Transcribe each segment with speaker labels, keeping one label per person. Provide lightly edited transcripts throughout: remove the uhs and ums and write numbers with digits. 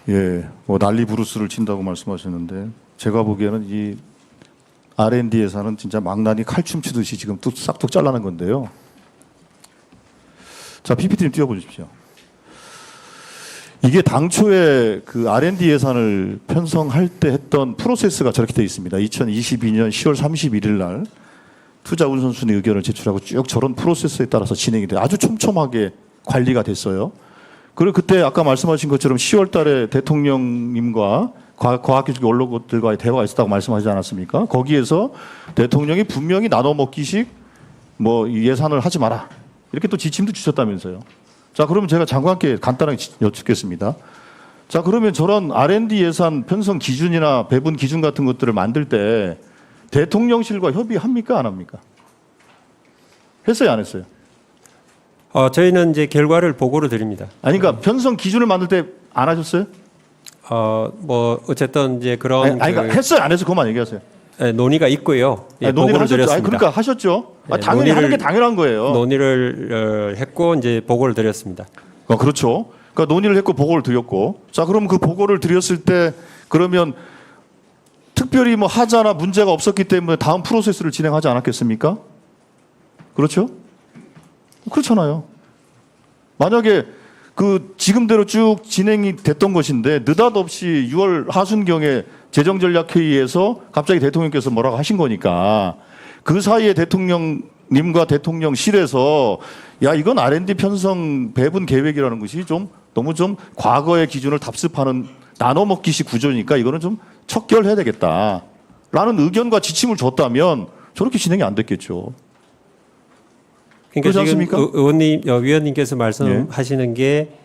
Speaker 1: 예, 뭐 난리 부르스를 친다고 말씀하셨는데 제가 보기에는 이 R&D 예산은 진짜 망나니 칼춤 치듯이 지금 뚝 싹둑 잘라낸 건데요. 자, PPT 좀 띄워보십시오. 이게 당초에 그 R&D 예산을 편성할 때 했던 프로세스가 저렇게 되어 있습니다. 2022년 10월 31일 날 투자 우선순위 의견을 제출하고 쭉 저런 프로세스에 따라서 진행이 돼요. 아주 촘촘하게 관리가 됐어요. 그리고 그때 아까 말씀하신 것처럼 10월 달에 대통령님과 과학기술 원로들과의 대화가 있었다고 말씀하지 않았습니까? 거기에서 대통령이 분명히 나눠 먹기식 뭐 예산을 하지 마라. 이렇게 또 지침도 주셨다면서요. 자, 그러면 제가 장관께 간단하게 여쭙겠습니다. 자, 그러면 저런 R&D 예산 편성 기준이나 배분 기준 같은 것들을 만들 때 대통령실과 협의합니까? 안 합니까? 했어요? 안 했어요?
Speaker 2: 저희는 이제 결과를 보고를 드립니다.
Speaker 1: 아니, 그러니까 편성 기준을 만들 때 안 하셨어요?
Speaker 2: 뭐 어쨌든 이제 그런
Speaker 1: 아니, 그러니까 했어요? 안 했어요? 그것만 얘기하세요.
Speaker 2: 논의가 있고요. 예,
Speaker 1: 논의를
Speaker 2: 보고를
Speaker 1: 하셨죠?
Speaker 2: 드렸습니다.
Speaker 1: 아니, 그러니까 하셨죠?
Speaker 2: 네,
Speaker 1: 당연히 하는 게 당연한 거예요.
Speaker 2: 논의를 했고 이제 보고를 드렸습니다.
Speaker 1: 그렇죠. 그러니까 논의를 했고 보고를 드렸고. 자, 그럼 그 보고를 드렸을 때 그러면 특별히 뭐 하자나 문제가 없었기 때문에 다음 프로세스를 진행하지 않았겠습니까? 그렇죠? 그렇잖아요. 만약에 그 지금대로 쭉 진행이 됐던 것인데 느닷없이 6월 하순경에 재정전략회의에서 갑자기 대통령께서 뭐라고 하신 거니까 그 사이에 대통령님과 대통령실에서 야, 이건 R&D 편성 배분 계획이라는 것이 좀 너무 좀 과거의 기준을 답습하는 나눠먹기식 구조니까 이거는 좀 척결해야 되겠다 라는 의견과 지침을 줬다면 저렇게 진행이 안 됐겠죠.
Speaker 2: 그러니까 지금
Speaker 1: 않습니까?
Speaker 2: 위원님께서 말씀하시는 게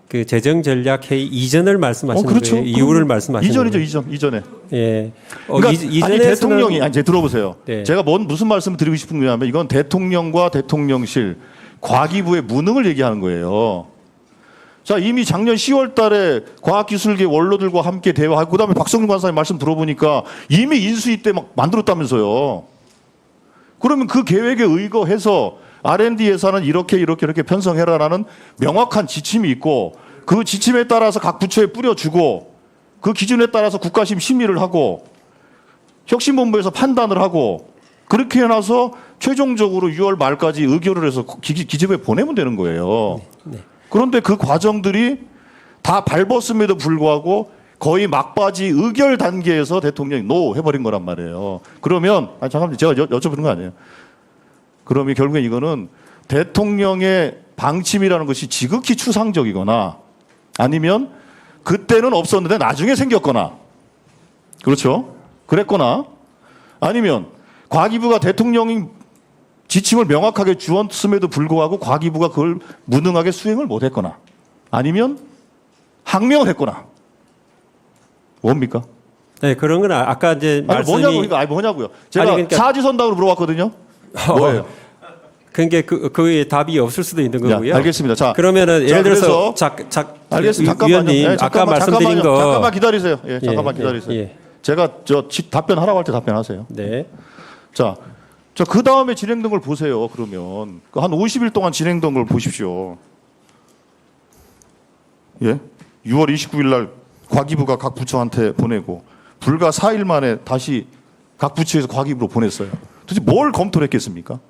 Speaker 2: 그 재정전략회의 이전을 말씀하시는
Speaker 1: 그렇죠.
Speaker 2: 거예요? 이후를 말씀하시는
Speaker 1: 이전이죠,
Speaker 2: 거예요?
Speaker 1: 이전에.
Speaker 2: 예.
Speaker 1: 그러니까 아니 대통령이 이제 들어보세요.
Speaker 2: 네.
Speaker 1: 제가 무슨 말씀을 드리고 싶은 거냐면 이건 대통령과 대통령실 과기부의 무능을 얘기하는 거예요. 자, 이미 작년 10월 달에 과학기술계 원로들과 함께 대화하고 그다음에 박성준 관사님 말씀 들어보니까 이미 인수위 때 막 만들었다면서요. 그러면 그 계획에 의거해서 R&D 예산은 이렇게 편성해라라는 명확한 지침이 있고 그 지침에 따라서 각 부처에 뿌려주고 그 기준에 따라서 국가심 심의를 하고 혁신본부에서 판단을 하고 그렇게 해놔서 최종적으로 6월 말까지 의결을 해서 기재부에 보내면 되는 거예요.
Speaker 2: 네.
Speaker 1: 그런데 그 과정들이 다 밟았음에도 불구하고 거의 막바지 의결 단계에서 대통령이 노 해버린 거란 말이에요. 그러면 잠깐만 제가 여쭤보는 거 아니에요. 그러면 결국엔 이거는 대통령의 방침이라는 것이 지극히 추상적이거나 아니면 그때는 없었는데 나중에 생겼거나 그렇죠? 그랬거나 아니면 과기부가 대통령이 지침을 명확하게 주었음에도 불구하고 과기부가 그걸 무능하게 수행을 못했거나 아니면 항명을 했거나 뭡니까?
Speaker 2: 네, 그런 건 아까 이제 말씀이
Speaker 1: 뭐냐고요? 제가
Speaker 2: 그러니까
Speaker 1: 사지선답으로 물어봤거든요. 뭐예요?
Speaker 2: 그게 그의 답이 없을 수도 있는 거고요.
Speaker 1: 알겠습니다. 자,
Speaker 2: 그러면 예를 들어서
Speaker 1: 알겠습니다.
Speaker 2: 위원님 아까 말씀드린 거
Speaker 1: 잠깐만 기다리세요. 예, 잠깐만 기다리세요.
Speaker 2: 예.
Speaker 1: 제가 답변하라고 할 때 답변하세요.
Speaker 2: 네.
Speaker 1: 자, 그 다음에 진행된 걸 보세요. 그러면 한 50일 동안 진행된 걸 보십시오. 예, 6월 29일 날 과기부가 각 부처한테 보내고 불과 4일 만에 다시 각 부처에서 과기부로 보냈어요. 도대체 뭘 검토를 했겠습니까?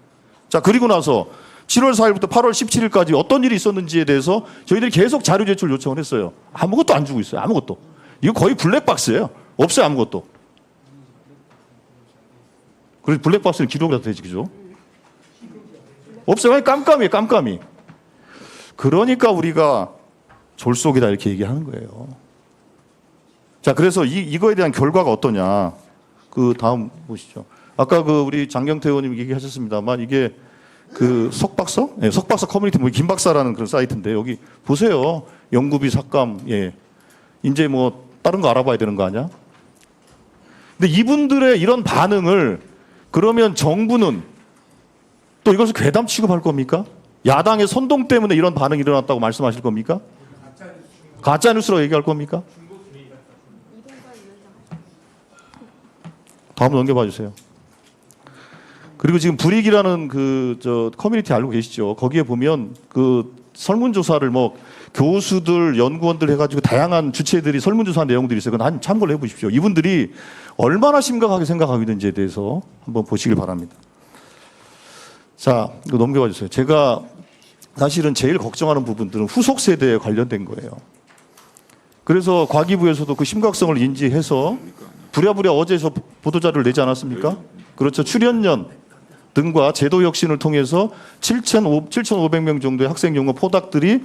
Speaker 1: 자, 그리고 나서 7월 4일부터 8월 17일까지 어떤 일이 있었는지에 대해서 저희들이 계속 자료 제출 요청을 했어요. 아무것도 안 주고 있어요. 아무것도. 이거 거의 블랙박스예요. 없어요. 아무것도. 그래서 블랙박스는 기록이라도 되지, 그죠? 없어요. 깜깜이에요. 깜깜이. 그러니까 우리가 졸속이다 이렇게 얘기하는 거예요. 자, 그래서 이거에 대한 결과가 어떠냐. 그 다음 보시죠. 아까 우리 장경태 의원님 얘기하셨습니다만 이게 그 석박사? 네, 석박사 커뮤니티 뭐 김박사라는 그런 사이트인데 여기 보세요. 연구비 삭감. 예. 이제 뭐 다른 거 알아봐야 되는 거 아니야? 근데 이분들의 이런 반응을 그러면 정부는 또 이것을 괴담 취급할 겁니까? 야당의 선동 때문에 이런 반응이 일어났다고 말씀하실 겁니까? 가짜 뉴스라고 얘기할 겁니까? 다음 넘겨봐 주세요. 그리고 지금 불이익이라는 커뮤니티 알고 계시죠? 거기에 보면 그 설문조사를 뭐 교수들, 연구원들 해가지고 다양한 주체들이 설문조사한 내용들이 있어요. 그건 참고를 해보십시오. 이분들이 얼마나 심각하게 생각하고 있는지에 대해서 한번 보시길 바랍니다. 자, 이거 넘겨가 주세요. 제가 사실은 제일 걱정하는 부분들은 후속 세대에 관련된 거예요. 그래서 과기부에서도 그 심각성을 인지해서 부랴부랴 어제서 보도자료를 내지 않았습니까? 그렇죠. 출연연 등과 제도 혁신을 통해서 7,500명 정도의 학생 연구 포닥들이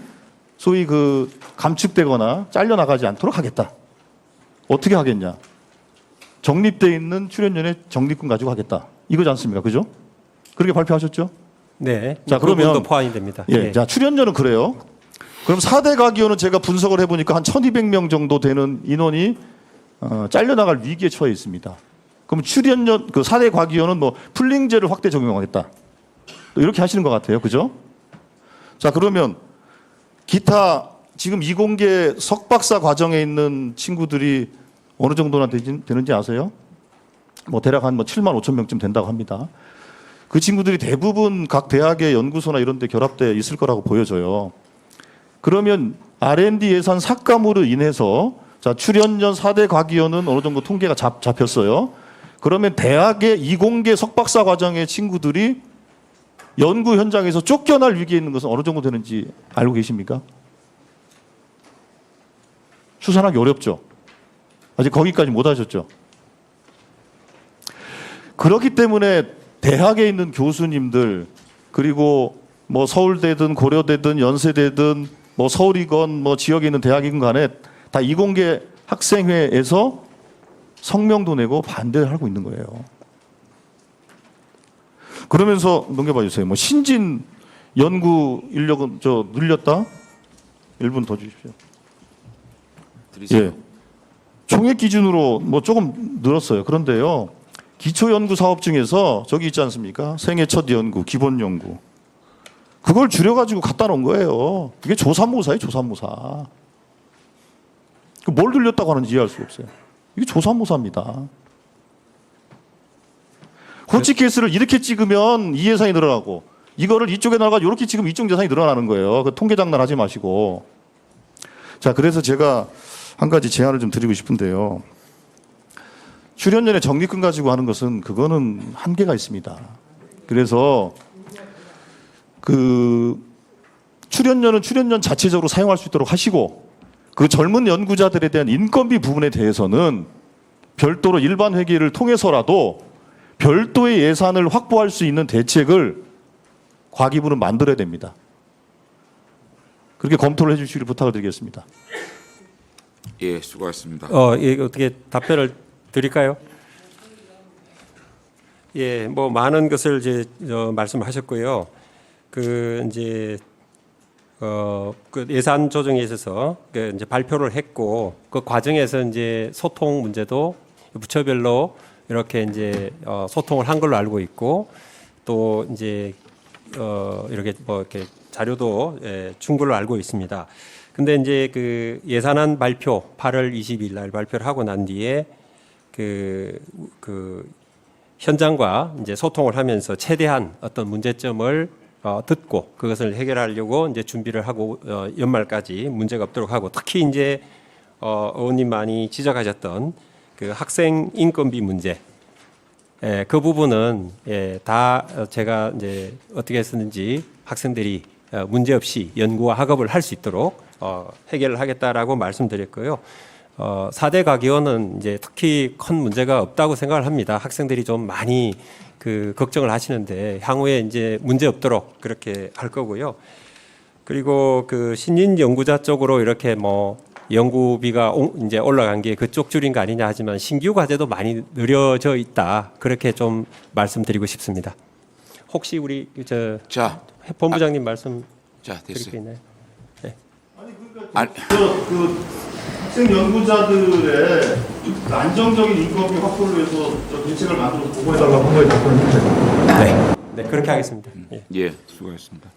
Speaker 1: 소위 그 감축되거나 잘려나가지 않도록 하겠다. 어떻게 하겠냐? 적립돼 있는 출연연의 적립금 가지고 하겠다. 이거지 않습니까? 그죠? 그렇게 발표하셨죠?
Speaker 2: 네.
Speaker 1: 자, 그러면
Speaker 2: 도 포함이 됩니다.
Speaker 1: 예,
Speaker 2: 네.
Speaker 1: 자 출연료는 그래요. 그럼 4대 과기원은 제가 분석을 해보니까 한 1,200명 정도 되는 인원이 잘려나갈 위기에 처해 있습니다. 그럼 출연료 그 4대 과기원은 뭐 풀링제를 확대 적용하겠다. 이렇게 하시는 것 같아요, 그죠? 자 그러면 기타 지금 이공계 석박사 과정에 있는 친구들이 어느 정도나 되는지 아세요? 뭐 대략 한 7만 5천 명쯤 된다고 합니다. 그 친구들이 대부분 각 대학의 연구소나 이런 데 결합돼 있을 거라고 보여져요. 그러면 R&D 예산 삭감으로 인해서 자, 출연연 4대 과기원은 어느 정도 통계가 잡혔어요. 그러면 대학의 이공계 석박사 과정의 친구들이 연구 현장에서 쫓겨날 위기에 있는 것은 어느 정도 되는지 알고 계십니까? 추산하기 어렵죠. 아직 거기까지 못 하셨죠. 그렇기 때문에 대학에 있는 교수님들 그리고 뭐 서울대든 고려대든 연세대든 뭐 서울이건 뭐 지역에 있는 대학이건 간에 다 이공계 학생회에서 성명도 내고 반대를 하고 있는 거예요. 그러면서 넘겨봐 주세요. 뭐 신진 연구 인력은 늘렸다? 1분 더 주십시오.
Speaker 3: 드리세요.
Speaker 1: 예. 총액 기준으로 뭐 조금 늘었어요. 그런데요. 기초 연구 사업 중에서 저기 있지 않습니까? 생애 첫 연구, 기본 연구. 그걸 줄여가지고 갖다 놓은 거예요. 이게 조삼모사예요, 조삼모사. 뭘 늘렸다고 하는지 이해할 수가 없어요. 이게 조삼모사입니다. 호치케이스를 이렇게 찍으면 이 예산이 늘어나고 이거를 이쪽에 나가서 이렇게 찍으면 이쪽 예산이 늘어나는 거예요. 그 통계 장난 하지 마시고. 자, 그래서 제가 한 가지 제안을 좀 드리고 싶은데요. 출연연의 적립금 가지고 하는 것은 그거는 한계가 있습니다. 그래서 그 출연연은 출연연 자체적으로 사용할 수 있도록 하시고 그 젊은 연구자들에 대한 인건비 부분에 대해서는 별도로 일반 회계를 통해서라도 별도의 예산을 확보할 수 있는 대책을 과기부는 만들어야 됩니다. 그렇게 검토를 해주시길 부탁을 드리겠습니다.
Speaker 3: 예, 수고하셨습니다.
Speaker 2: 예, 어떻게 답변을 드릴까요? 예, 뭐 많은 것을 이제 말씀하셨고요. 그 이제 그 예산 조정에 있어서 그 이제 발표를 했고 그 과정에서 이제 소통 문제도 부처별로 이렇게 이제 소통을 한 걸로 알고 있고 또 이제 이렇게 뭐 이렇게 자료도 준 걸로 알고 있습니다. 근데 이제 그 예산안 발표 8월 20일 날 발표를 하고 난 뒤에 그 현장과 이제 소통을 하면서 최대한 어떤 문제점을 듣고 그것을 해결하려고 이제 준비를 하고 연말까지 문제가 없도록 하고 특히 이제 의원님 많이 지적하셨던 그 학생 인건비 문제 그 부분은 다 제가 이제 어떻게 했었는지 학생들이 문제 없이 연구와 학업을 할 수 있도록 해결을 하겠다라고 말씀드렸고요. 4대 과기원은 이제 특히 큰 문제가 없다고 생각을 합니다. 학생들이 좀 많이 그 걱정을 하시는데 향후에 이제 문제 없도록 그렇게 할 거고요. 그리고 그 신인 연구자 쪽으로 이렇게 뭐 연구비가 이제 올라간 게 그쪽 줄인 거 아니냐 하지만 신규 과제도 많이 느려져 있다. 그렇게 좀 말씀드리고 싶습니다. 혹시 우리
Speaker 3: 자,
Speaker 2: 본부장님 말씀
Speaker 3: 자,
Speaker 2: 드릴 게
Speaker 3: 됐어요.
Speaker 2: 있나요?
Speaker 3: 아니,
Speaker 1: 그 학생 연구자들의 안정적인 인건비 확보를 위해서 대책을 만들어서 보고해달라고 한 거에 답변을 해주세요.
Speaker 2: 네, 그렇게 하겠습니다. 예.
Speaker 3: 예, 수고하셨습니다.